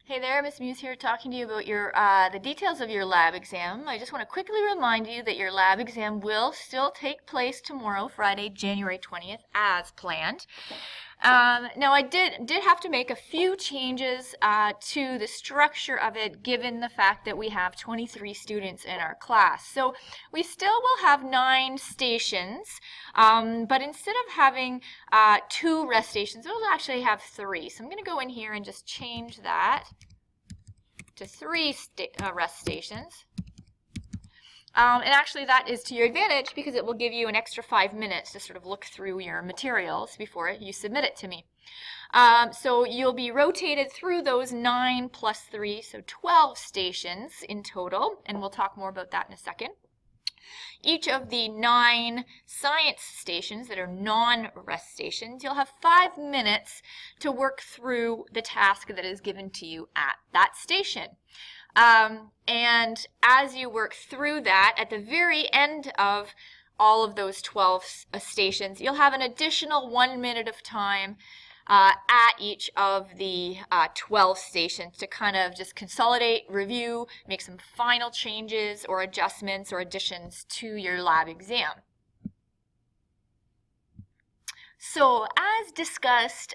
Hey there, Miss Muse here talking to you about the details of your lab exam. I just want to quickly remind you that your lab exam will still take place tomorrow, Friday, January 20th, as planned. Now I did have to make a few changes to the structure of it, given the fact that we have 23 students in our class. So we still will have 9 stations, but instead of having 2 rest stations, we'll actually have 3. So I'm going to go in here and just change that to 3 rest stations. And actually that is to your advantage because it will give you an extra 5 minutes to sort of look through your materials before you submit it to me. So you'll be rotated through those 9 plus 3, so 12 stations in total, and we'll talk more about that in a second. Each of the 9 science stations that are non-rest stations, you'll have 5 minutes to work through the task that is given to you at that station. And as you work through that, at the very end of all of those 12 stations, you'll have an additional 1 minute of time at each of the 12 stations to kind of just consolidate, review, make some final changes or adjustments or additions to your lab exam. So as discussed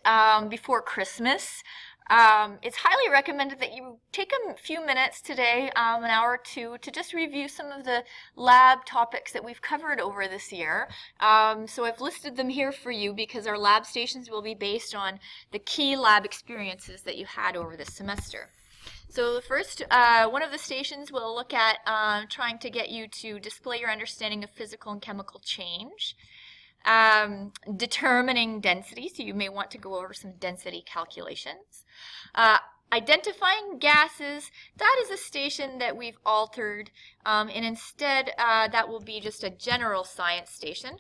before Christmas, it's highly recommended that you take a few minutes today, an hour or two, to just review some of the lab topics that we've covered over this year. So I've listed them here for you because our lab stations will be based on the key lab experiences that you had over this semester. So the first, one of the stations will look at trying to get you to display your understanding of physical and chemical change. Determining density, so you may want to go over some density calculations. Identifying gases, that is a station that we've altered, and instead that will be just a general science station.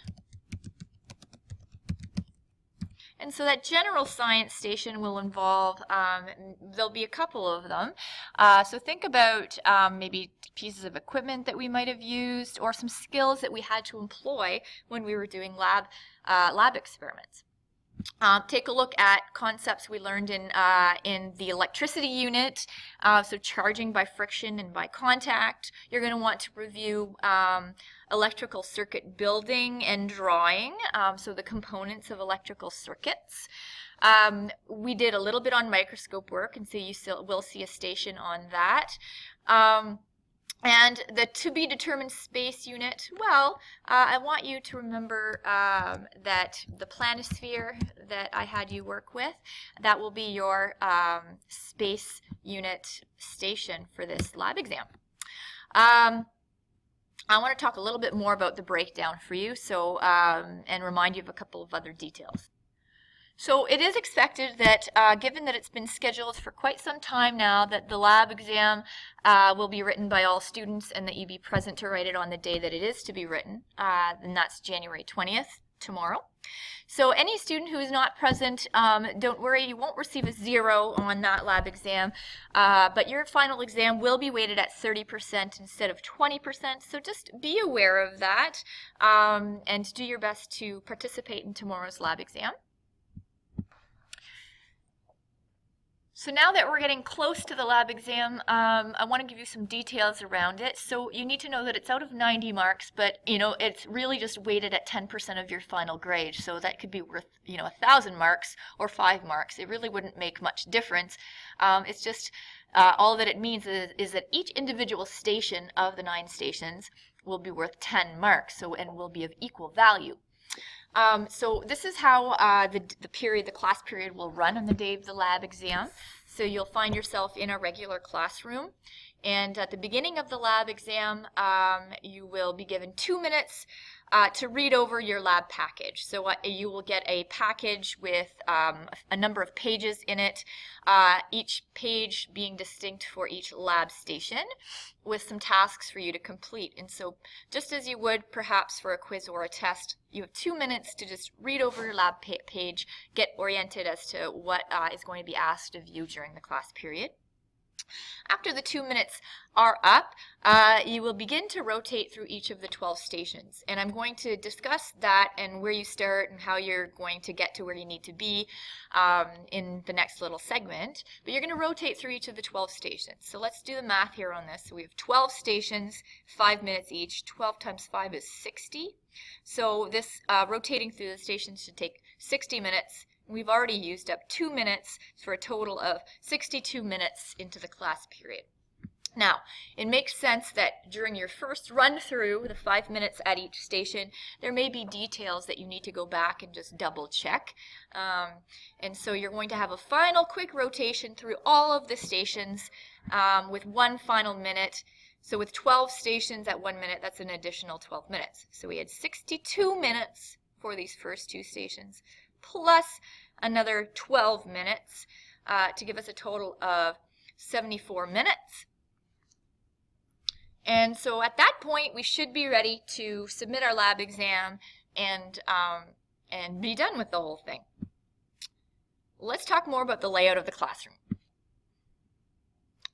And so that general science station will involve, there'll be a couple of them. So think about maybe pieces of equipment that we might have used or some skills that we had to employ when we were doing lab experiments. Take a look at concepts we learned in the electricity unit, so charging by friction and by contact. You're going to want to review electrical circuit building and drawing, so the components of electrical circuits. We did a little bit on microscope work, and so you will see a station on that. And the to be determined space unit, well, I want you to remember that the planisphere that I had you work with, that will be your space unit station for this lab exam. I want to talk a little bit more about the breakdown for you, so and remind you of a couple of other details. So it is expected that, given that it's been scheduled for quite some time now, that the lab exam will be written by all students and that you be present to write it on the day that it is to be written, and that's January 20th, tomorrow. So any student who is not present, don't worry, you won't receive a 0 on that lab exam, but your final exam will be weighted at 30% instead of 20%, so just be aware of that and do your best to participate in tomorrow's lab exam. So now that we're getting close to the lab exam, I want to give you some details around it. So you need to know that it's out of 90 marks, but it's really just weighted at 10% of your final grade. So that could be worth 1,000 marks or 5 marks. It really wouldn't make much difference. It's just all that it means is that each individual station of the 9 stations will be worth 10 marks, and will be of equal value. So this is how the class period will run on the day of the lab exam. So you'll find yourself in a regular classroom, and at the beginning of the lab exam, you will be given 2 minutes to read over your lab package. So you will get a package with a number of pages in it, each page being distinct for each lab station, with some tasks for you to complete. And so just as you would perhaps for a quiz or a test, you have 2 minutes to just read over your lab page, get oriented as to what is going to be asked of you during the class period. After the 2 minutes are up, you will begin to rotate through each of the 12 stations. And I'm going to discuss that and where you start and how you're going to get to where you need to be in the next little segment. But you're going to rotate through each of the 12 stations. So let's do the math here on this. So we have 12 stations, 5 minutes each. 12 times 5 is 60. So this rotating through the stations should take 60 minutes. We've already used up 2 minutes for a total of 62 minutes into the class period. Now, it makes sense that during your first run through the 5 minutes at each station, there may be details that you need to go back and just double check. And so you're going to have a final quick rotation through all of the stations with one final minute. So with 12 stations at 1 minute, that's an additional 12 minutes. So we had 62 minutes for these first 2 stations, plus another 12 minutes to give us a total of 74 minutes. And so at that point, we should be ready to submit our lab exam and be done with the whole thing. Let's talk more about the layout of the classroom.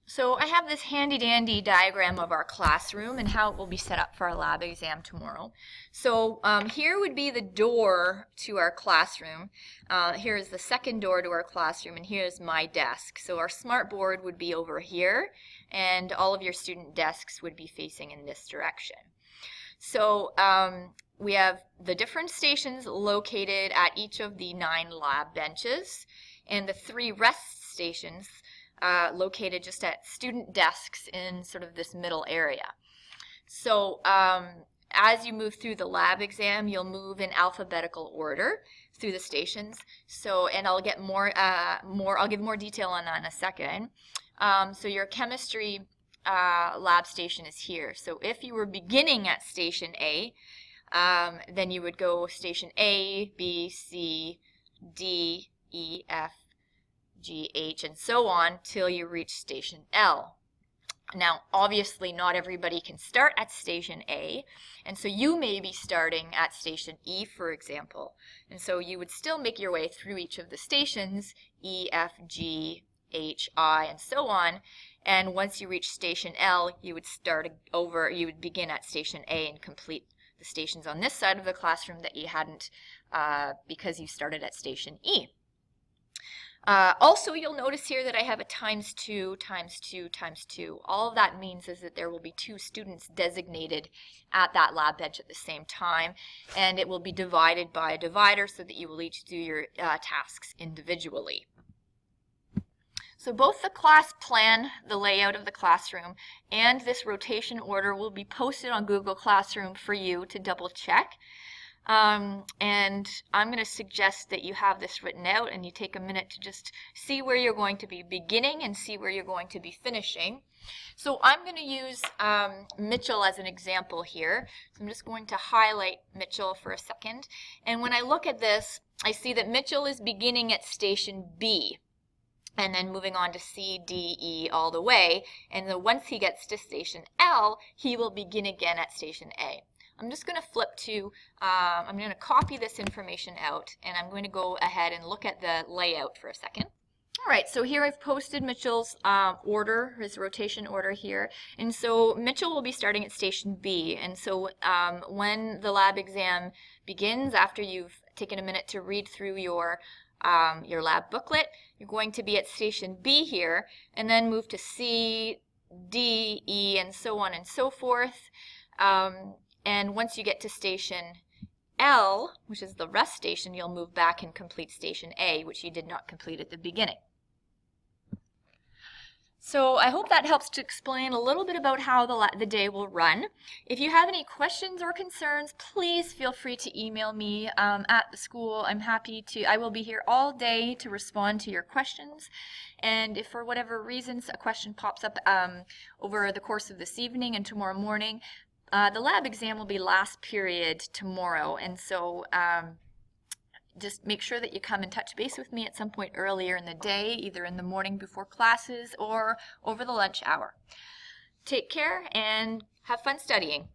So I have this handy-dandy diagram of our classroom and how it will be set up for our lab exam tomorrow. So here would be the door to our classroom. Here is the second door to our classroom, and here is my desk. So our smart board would be over here, and all of your student desks would be facing in this direction. So we have the different stations located at each of the 9 lab benches, and the 3 rest stations located just at student desks in sort of this middle area. So as you move through the lab exam, you'll move in alphabetical order through the stations. So, and I'll get I'll give more detail on that in a second. So your chemistry lab station is here. So if you were beginning at station A, then you would go station A, B, C, D, E, F, G, H, and so on till you reach station L. Now, obviously, not everybody can start at station A, and so you may be starting at station E, for example. And so you would still make your way through each of the stations, E, F, G, H, I, and so on. And once you reach station L, you would begin at station A and complete the stations on this side of the classroom that you hadn't because you started at station E. Also, you'll notice here that I have a times 2, times 2, times 2. All of that means is that there will be 2 students designated at that lab bench at the same time, and it will be divided by a divider so that you will each do your tasks individually. So both the class plan, the layout of the classroom, and this rotation order will be posted on Google Classroom for you to double check. And I'm going to suggest that you have this written out and you take a minute to just see where you're going to be beginning and see where you're going to be finishing. So I'm going to use Mitchell as an example here. So I'm just going to highlight Mitchell for a second. And when I look at this, I see that Mitchell is beginning at station B and then moving on to C, D, E all the way. And then once he gets to station L, he will begin again at station A. I'm just going to flip to, I'm going to copy this information out, and I'm going to go ahead and look at the layout for a second. All right, so here I've posted Mitchell's order, his rotation order here. And so Mitchell will be starting at station B. And so when the lab exam begins, after you've taken a minute to read through your lab booklet, you're going to be at station B here, and then move to C, D, E, and so on and so forth. And once you get to station L, which is the rest station, you'll move back and complete station A, which you did not complete at the beginning. So I hope that helps to explain a little bit about how the day will run. If you have any questions or concerns, please feel free to email me at the school. I will be here all day to respond to your questions. And if for whatever reasons a question pops up over the course of this evening and tomorrow morning, the lab exam will be last period tomorrow, and so just make sure that you come and touch base with me at some point earlier in the day, either in the morning before classes or over the lunch hour. Take care and have fun studying.